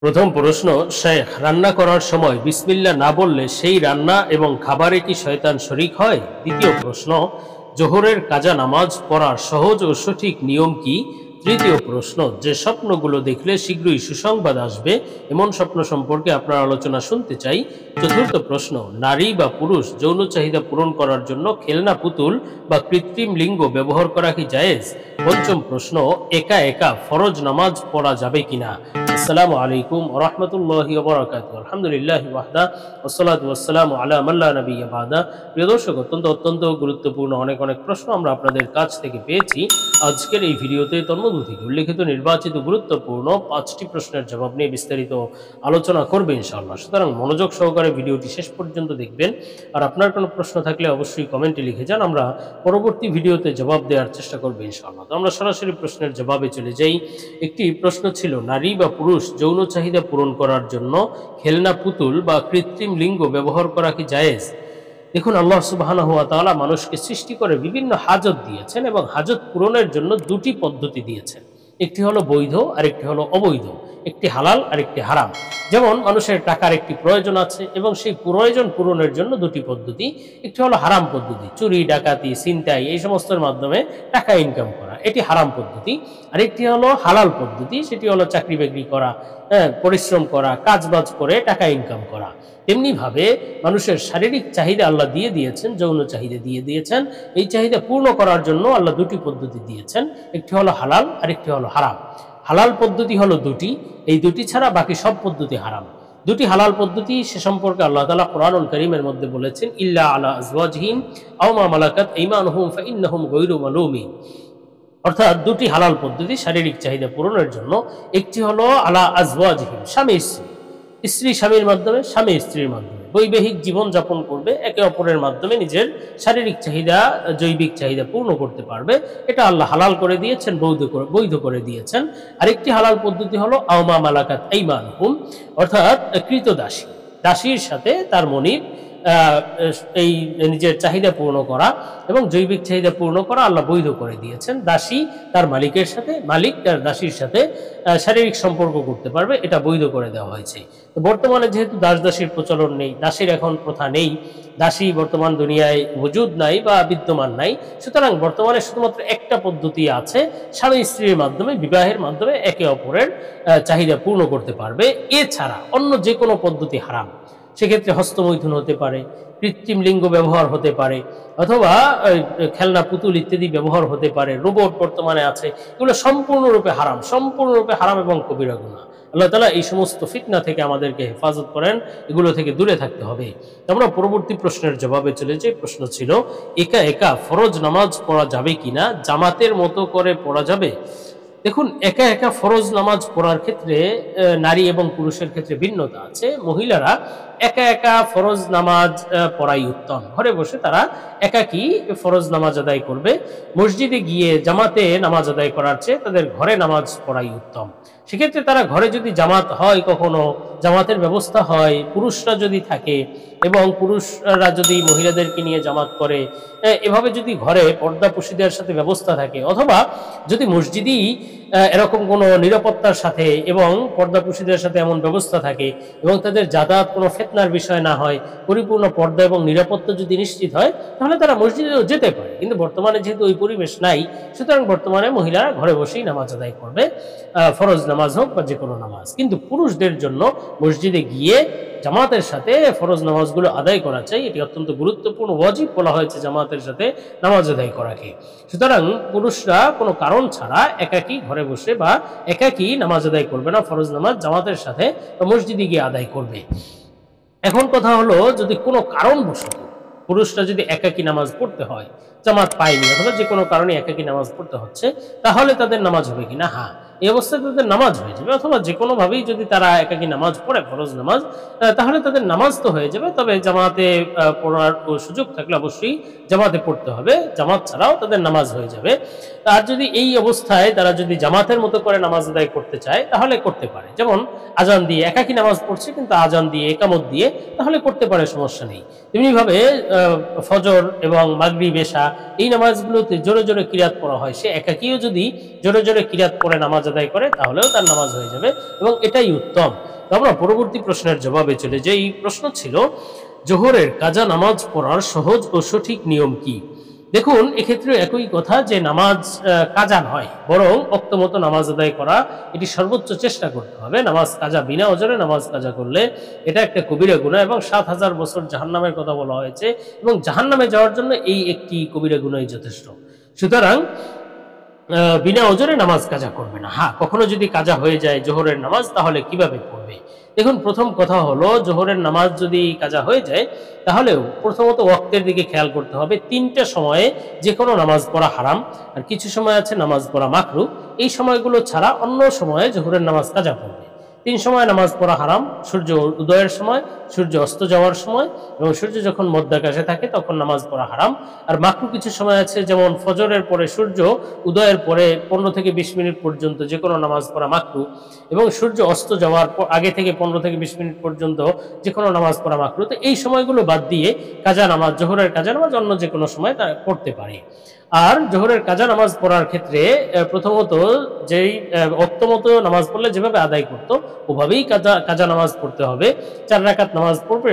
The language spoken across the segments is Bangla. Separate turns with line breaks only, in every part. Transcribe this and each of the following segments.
প্রথম প্রশ্ন, শেখ, রান্না করার সময় বিসমিল্লাহ না বললে সেই রান্না এবং খাবারে কি শয়তান শরীক হয়? দ্বিতীয় প্রশ্ন, জোহরের কাজা নামাজ পড়ার সহজ ও সঠিক নিয়ম কি? তৃতীয় প্রশ্ন, যে স্বপ্নগুলো দেখলে শীঘ্রই সুসংবাদ আসবে এমন স্বপ্ন সম্পর্কে আপনার আলোচনা শুনতে চাই। চতুর্থ প্রশ্ন, নারী বা পুরুষ যৌন চাহিদা পূরণ করার জন্য খেলনা পুতুল বা কৃত্রিম লিঙ্গ ব্যবহার করা কি জায়েজ? পঞ্চম প্রশ্ন, একা একা ফরজ নামাজ পড়া যাবে কিনা? আসসালামু আলাইকুম ওয়া রাহমাতুল্লাহি ওয়া বারাকাতুহু। আলহামদুলিল্লাহি ওয়াহদা ওয়াসসালাতু ওয়াসসালামু আলা মান লা নাবিয়্যা বা'দা। প্রিয় দর্শক, অত্যন্ত গুরুত্বপূর্ণ অনেক প্রশ্ন আমরা আপনাদের কাছ থেকে পেয়েছি। আজকের এই ভিডিওতে তন্মধ্য থেকে উল্লেখিত নির্বাচিত গুরুত্বপূর্ণ ৫টি প্রশ্নের জবাব নিয়ে বিস্তারিত আলোচনা করবে ইনশাআল্লাহ। সুতরাং মনোযোগ সহকারে ভিডিওটি শেষ পর্যন্ত দেখবেন। আর আপনার কোনো প্রশ্ন থাকলে অবশ্যই কমেন্টে লিখে যান, আমরা পরবর্তী ভিডিওতে জবাব দেওয়ার চেষ্টা করব ইনশাআল্লাহ। তো আমরা সরাসরি প্রশ্নের জবাবে চলে যাই। একটি প্রশ্ন ছিল, নারী বা পুরুষ যৌন চাহিদা পূরণ করার জন্য খেলনা পুতুল বা কৃত্রিম লিঙ্গ ব্যবহার করা কি জায়েজ? দেখুন, আল্লাহ সুবহানাহু ওয়া তাআলা মানুষকে সৃষ্টি করে বিভিন্ন হাজত দিয়েছেন এবং হাজত পূরণের জন্য দুটি পদ্ধতি দিয়েছেন। একটি হলো বৈধ আর একটি হলো অবৈধ, একটি হালাল আর একটি হারাম। যেমন মানুষের টাকার একটি প্রয়োজন আছে এবং সেই প্রয়োজন পূরণের জন্য দুটি পদ্ধতি। একটি হলো হারাম পদ্ধতি, চুরি ডাকাতি ছিনতাই এই সমস্তের মাধ্যমে টাকা ইনকাম করা, এটি হারাম পদ্ধতি। আর একটি হলো হালাল পদ্ধতি, সেটি হলো চাকরি বাকরি করা, পরিশ্রম করা, কাজবাজ করে টাকা ইনকাম করা। তেমনিভাবে মানুষের শারীরিক চাহিদা আল্লাহ দিয়ে দিয়েছেন, যৌন চাহিদা দিয়ে দিয়েছেন। এই চাহিদা পূর্ণ করার জন্য আল্লাহ দুটি পদ্ধতি দিয়েছেন, একটি হলো হালাল আর একটি হলো হারাম। হালাল পদ্ধতি হলো দুটি, এই দুটি ছাড়া বাকি সব পদ্ধতি হারাম। দুটি হালাল পদ্ধতি সে সম্পর্কে আল্লাহ তাআলা কোরআনুল কারীমের মধ্যে বলেছেন, ইল্লা আলা আজওয়াজিহিম আও মা মালাকাত আইমানুহুম ফাইন্নাহুম গায়রু মালুমিন। অর্থাৎ দুটি হালাল পদ্ধতি শারীরিক চাহিদা পূরণের জন্য। একটি হলো আলা আজওয়াজিহিম, স্বামী স্ত্রী, স্ত্রী স্বামীর মাধ্যমে, স্বামী স্ত্রীর মাধ্যমে বৈবাহিক জীবন যাপন করবে, একে অপরের মাধ্যমে নিজের শারীরিক চাহিদা, জৈবিক চাহিদা পূর্ণ করতে পারবে। এটা আল্লাহ হালাল করে দিয়েছেন, বৈধ করে দিয়েছেন। আরেকটি হালাল পদ্ধতি হলো আওমা মালাকাত আইমানুহুম, অর্থাৎ কৃতদাসী, দাসীর সাথে তার মনিব এই নিজের চাহিদা পূর্ণ করা এবং জৈবিক চাহিদা পূর্ণ করা আল্লাহ বৈধ করে দিয়েছেন। দাসী তার মালিকের সাথে, মালিক তার দাসীর সাথে শারীরিক সম্পর্ক করতে পারবে, এটা বৈধ করে দেওয়া হয়েছে। তো বর্তমানে যেহেতু দাস দাসীর প্রচলন নেই, দাসীর এখন প্রথা নেই, দাসী বর্তমান দুনিয়ায় মজুদ নাই বা বিদ্যমান নাই, সুতরাং বর্তমানে শুধুমাত্র একটা পদ্ধতি আছে, স্বামী স্ত্রীর মাধ্যমে, বিবাহের মাধ্যমে একে অপরের চাহিদা পূর্ণ করতে পারবে। এছাড়া অন্য যে কোনো পদ্ধতি হারাম। সেক্ষেত্রে হস্তমৈথুন হতে পারে, কৃত্রিম লিঙ্গ ব্যবহার হতে পারে, অথবা খেলনা পুতুল ইত্যাদি ব্যবহার হতে পারে, রোবট বর্তমানে আছে, এগুলো সম্পূর্ণরূপে হারাম এবং কবিরা গুনাহ। আল্লাহ তাআলা এই সমস্ত ফিতনা থেকে আমাদেরকে হেফাজত করেন, এগুলো থেকে দূরে থাকতে হবে। আমরা পরবর্তী প্রশ্নের জবাবে চলে যাই। প্রশ্ন ছিল, একা একা ফরজ নামাজ পড়া যাবে কিনা, জামাতের মতো করে পড়া যাবে? দেখুন, একা একা ফরজ নামাজ পড়ার ক্ষেত্রে নারী এবং পুরুষের ক্ষেত্রে ভিন্নতা আছে। মহিলারা একা একা ফরজ নামাজ পড়াই উত্তম। ঘরে বসে তারা একাকী ফরজ নামাজ আদায় করবে। মসজিদে গিয়ে জামাতে নামাজ আদায় করার চেয়ে তাদের ঘরে নামাজ পড়াই উত্তম। সেক্ষেত্রে তারা ঘরে যদি জামাত হয়, কখনো জামাতের ব্যবস্থা হয়, পুরুষরা যদি থাকে এবং পুরুষরা যদি মহিলাদেরকে নিয়ে জামাত করে, এভাবে যদি ঘরে পর্দাপোশীদের সাথে ব্যবস্থা থাকে, অথবা যদি মসজিদেই এরকম কোনো নিরাপত্তার সাথে এবং পর্দাপোশীদের সাথে এমন ব্যবস্থা থাকে এবং তাদের যাতায়াত কোনো ফিতনার বিষয় না হয়, পরিপূর্ণ পর্দা এবং নিরাপত্তা যদি নিশ্চিত হয়, তাহলে তারা মসজিদেও যেতে পারে। কিন্তু বর্তমানে যেহেতু ওই পরিবেশ নাই, সুতরাং বর্তমানে মহিলারা ঘরে বসেই নামাজ আদায় করবে, ফরজ নামাজ হোক বা যে কোনো নামাজ। কিন্তু পুরুষদের জন্য মসজিদে গিয়ে জামাতের সাথে ফরজ নামাজগুলো আদায় করা চাই, এটি অত্যন্ত গুরুত্বপূর্ণ, ওয়াজিব বলা হয়েছে জামাতের সাথে নামাজ আদায় করাকে। সুতরাং পুরুষরা কোনো কারণ ছাড়া একাকী ঘরে বসে বা একাকী নামাজ আদায় করবে না, ফরজ নামাজ জামাতের সাথে বা মসজিদে গিয়ে আদায় করবে। এখন কথা হলো, যদি কোনো কারণবশত পুরুষরা যদি একাকী নামাজ পড়তে হয়, জামাত পায়নি, অথবা যে কোনো কারণে একাকী নামাজ পড়তে হচ্ছে, তাহলে তাদের নামাজ হবে কিনা? হ্যাঁ, এই অবস্থায় তাদের নামাজ হয়ে যাবে। অথবা যে কোনোভাবেই যদি তারা একাকী নামাজ পড়ে, ফরজ নামাজ, তাহলে তাদের নামাজ তো হয়ে যাবে। তবে জামাতে পড়ার সুযোগ থাকলে অবশ্যই জামাতে পড়তে হবে, জামাত ছাড়াও তাদের নামাজ হয়ে যাবে। আর যদি এই অবস্থায় তারা যদি জামাতের মতো করে নামাজ আদায় করতে চায়, তাহলে করতে পারে। যেমন আজান দিয়ে একাকী নামাজ পড়ছে, কিন্তু আজান দিয়ে, একামত দিয়ে, তাহলে করতে পারে, সমস্যা নেই। তেমনিভাবে ফজর এবং মাগরিব, এশা এই নামাজগুলোতে জোরে জোরে কিরাত পড়া হয়, সে একাকীও যদি জোরে জোরে কিরাত পড়ে নামাজ আদায় করে, তাহলেও তার নামাজ হয়ে যাবে এবং এটাই উত্তম। তো আমরা পরবর্তী প্রশ্নের জবাবে চলে যাই। এই প্রশ্ন ছিল, জোহরের কাজা নামাজ পড়ার সহজ ও সঠিক নিয়ম কি? দেখুন, এক্ষেত্রে একই কথা যে নামাজ কাজা নয়, বরং ওক্তমতো নামাজ আদায় করা, এটি সর্বোচ্চ চেষ্টা করতে হবে। নামাজ কাজা, বিনা ওজরে নামাজ কাজা করলে এটা একটা কবিরা গুনাহ এবং ৭,০০০ বছর জাহান্নামের কথা বলা হয়েছে, এবং জাহান্নামে যাওয়ার জন্য এই একটি কবিরা গুনাহই যথেষ্ট। সুতরাং বিনা ওজরে নামাজ কাজা করবে না। হ্যাঁ, কখনো যদি কাজা হয়ে যায় জোহরের নামাজ, তাহলে কিভাবে পড়বে? দেখুন, প্রথম কথা হলো, জোহরের নামাজ যদি কাজা হয়ে যায়, তাহলেও প্রথমত ওয়াক্তের দিকে খেয়াল করতে হবে। ৩টা সময়ে যে কোনো নামাজ পড়া হারাম, আর কিছু সময় আছে নামাজ পড়া মাকরুহ। এই সময়গুলো ছাড়া অন্য সময়ে জোহরের নামাজ কাজা পড়বে। ৩ সময় নামাজ পড়া হারাম: সূর্য উদয়ের সময়, সূর্য অস্ত যাওয়ার সময়, এবং সূর্য যখন মধ্যাকাশে থাকে তখন নামাজ পড়া হারাম। আর মাকরুহ কিছু সময় আছে, যেমন ফজরের পরে, সূর্য উদয়ের পরে ১৫ থেকে ২০ মিনিট পর্যন্ত যে কোনো নামাজ পড়া মাকরুহ, এবং সূর্য অস্ত যাওয়ার আগে থেকে ১৫ থেকে ২০ মিনিট পর্যন্ত যে কোনো নামাজ পড়া মাকরুহ। তো এই সময়গুলো বাদ দিয়ে কাজা নামাজ, জোহরের কাজা নামাজ অন্য যে কোনো সময় তা পড়তে পারে। আর জোহরের কাজা নামাজ পড়ার ক্ষেত্রে প্রথমত যেই ওক্তমতো নামাজ পড়লে যেভাবে আদায় করতো ওভাবেই কাজা নামাজ পড়তে হবে। ৪ রাকাত নামাজ পড়বে,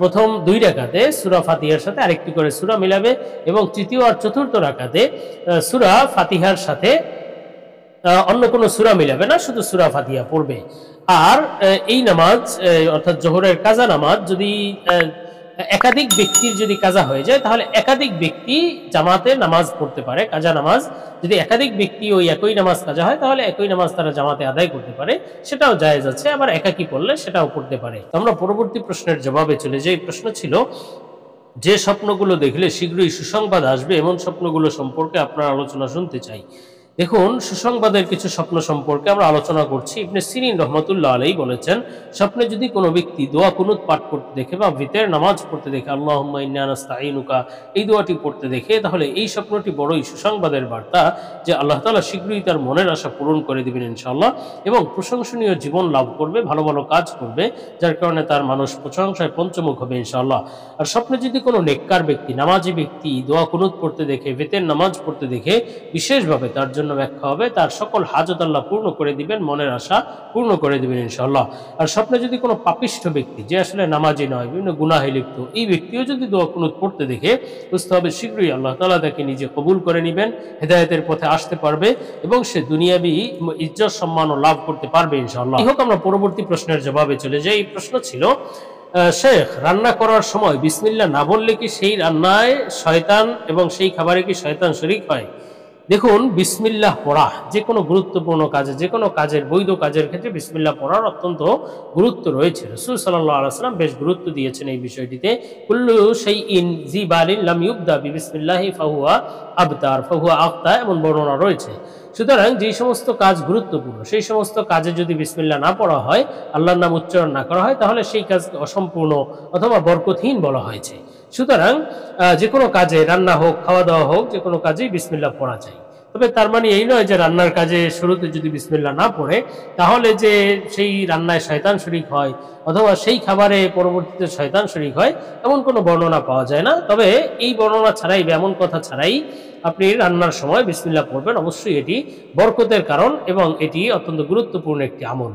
প্রথম ২ রাকাতে সূরা ফাতিহার সাথে আরেকটি করে সূরা মিলাবে, এবং তৃতীয় আর চতুর্থ রাকাতে সূরা ফাতিহার সাথে অন্য কোনো সূরা মিলাবে না, শুধু সূরা ফাতিহা পড়বে। আর এই নামাজ অর্থাৎ জোহরের কাজা নামাজ যদি একাধিক ব্যক্তির যদি কাজা হয়ে যায়, তাহলে একাধিক ব্যক্তি জামাতে নামাজ পড়তে পারে। কাজা নামাজ যদি একাধিক ব্যক্তি ওই একই নামাজ কাজা হয়, তাহলে একই নামাজ তারা জামাতে আদায় করতে পারে, সেটাও জায়েজ আছে। আবার একাকী পড়লে সেটাও পড়তে পারে। আমরা পরবর্তী প্রশ্নের জবাবে চলে যাই। প্রশ্ন ছিল, যে স্বপ্নগুলো দেখলে শীঘ্রই সুসংবাদ আসবে, এমন স্বপ্নগুলো সম্পর্কে আপনার আলোচনা শুনতে চাই। দেখুন, সুসংবাদের কিছু স্বপ্ন সম্পর্কে আমরা আলোচনা করছি। ইবনে সিরিন রহমাতুল্লাহ আলাইহি বলেছেন, স্বপ্নে যদি কোনো ব্যক্তি দোয়া কুনুত পাঠ করতে দেখে বা ভিতরের নামাজ পড়তে দেখে, আল্লাহুম্মা ইন্না নাস্তাঈনুকা, এই দোয়াটি পড়তে দেখে, তাহলে এই স্বপ্নটি বড়ই সুসংবাদের বার্তা যে আল্লাহ তাআলা শীঘ্রই তার মনের আশা পূরণ করে দিবেন ইনশাআল্লাহ, এবং প্রশংসনীয় জীবন লাভ করবে, ভালো ভালো কাজ করবে, যার কারণে তার মানুষ প্রশংসায় পঞ্চমুখ হবে ইনশাআল্লাহ। আর স্বপ্নে যদি কোনো নেককার ব্যক্তি, নামাজি ব্যক্তি দোয়া কুনুত পড়তে দেখে, ভিতরের নামাজ পড়তে দেখে, বিশেষভাবে তার জন্য ব্যাখ্যা হবে, তার সকল হাজত আল্লাহ পূর্ণ করে দিবেন, মনের আশা পূর্ণ করে দিবেন ইনশাআল্লাহ। আর স্বপ্নে যদি কোনো পাপিষ্ঠ ব্যক্তি, যে আসলে নামাজি নয়, বিভিন্ন গুনাহে লিপ্ত, এই ব্যক্তিও যদি দোয়া কুনুত পড়তে দেখে, বুঝতে হবে শীঘ্রই আল্লাহ তাআলা তাকে নিজে কবুল করে নেবেন, হেদায়েতের পথে আসতে পারবে, এবং সে দুনিয়াবি ইজ্জত সম্মানও লাভ করতে পারবে ইনশাআল্লাহ। হোক, আমরা পরবর্তী প্রশ্নের জবাবে চলে যাই। এই প্রশ্ন ছিল, শেখ, রান্না করার সময় বিসমিল্লাহ না বললে কি সেই রান্নায় শয়তান এবং সেই খাবারে কি শয়তান শরীক হয়? দেখুন, বিসমিল্লাহ পড়া যে কোনো গুরুত্বপূর্ণ কাজে, যে কোনো কাজের, বৈধ কাজের ক্ষেত্রে বিসমিল্লাহ পড়ার অত্যন্ত গুরুত্ব রয়েছে। রাসূল সাল্লাল্লাহু আলাইহি ওয়াসাল্লাম বেশ গুরুত্ব দিয়েছেন এই বিষয়টিতে। কুল্লু শাইইন যিবালিন লাম ইউবদা বিবিসমিল্লাহি ফাহুয়া আবতার ফাহুয়া আখতা, এমন বর্ণনা রয়েছে। সুতরাং যেই সমস্ত কাজ গুরুত্বপূর্ণ, সেই সমস্ত কাজে যদি বিসমিল্লাহ না পড়া হয়, আল্লাহর নাম উচ্চারণ না করা হয়, তাহলে সেই কাজকে অসম্পূর্ণ অথবা বরকতহীন বলা হয়েছে। সুতরাং যে কোনো কাজে, রান্না হোক, খাওয়া দাওয়া হোক, যে কোনো কাজেই বিসমিল্লাহ পড়া যায়। তবে তার মানে এই নয় যে রান্নার কাজে শুরুতে যদি বিসমিল্লাহ না পড়ে, তাহলে যে সেই রান্নায় শয়তান শরীক হয়, অথবা সেই খাবারে পরবর্তীতে শয়তান শরীক হয়, এমন কোনো বর্ণনা পাওয়া যায় না। তবে এই বর্ণনা ছাড়াই বা এমন কথা ছাড়াই আপনি রান্নার সময় বিসমিল্লাহ পড়বেন, অবশ্যই এটি বরকতের কারণ এবং এটি অত্যন্ত গুরুত্বপূর্ণ একটি আমল।